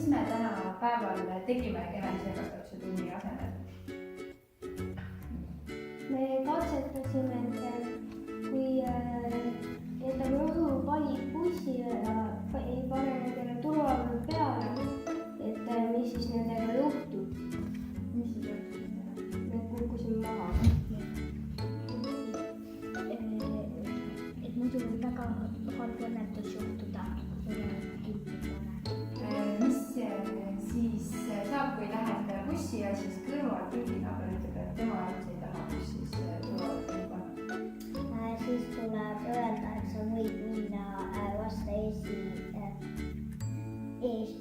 me tänapäeval tegime kehalise kasvatuse tunni asemel? Me katsetasime, et kui jätame õhupallid bussile ja ei pane nendele turvapeal peale, et mis siis nendega juhtub. Mis siis juhtub nendega? Need kukkusid maha. Et muidu võib väga halb õnnetus juhtuda, kui Mis siis saab, kui lähed bussi ja siis kõrval pinginaaber ütleb, et tema arvates ei taha bussis turvapeal panna? Siis tuleb öelda, et sa võid minna lasta ees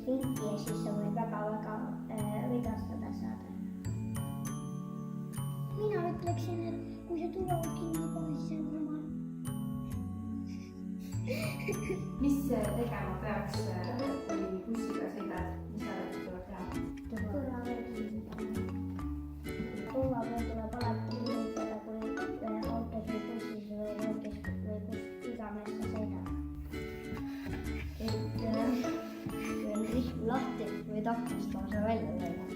pinki ja siis sa võid väga vigastada saada. Mina ütleksin, et kui sa turvapeal kinni paned, siis see on rumal. Mis tegema peaks, kui bussiga sõidad? Mis alati tuleb teha? Turvapeal kinni panna. Turvapeal tuleb alati kinnitada, kui autos või bussis või rongis või kus iganes sa sõidad. Et kui on rihm lahti, võid aknast lausa välja lööda.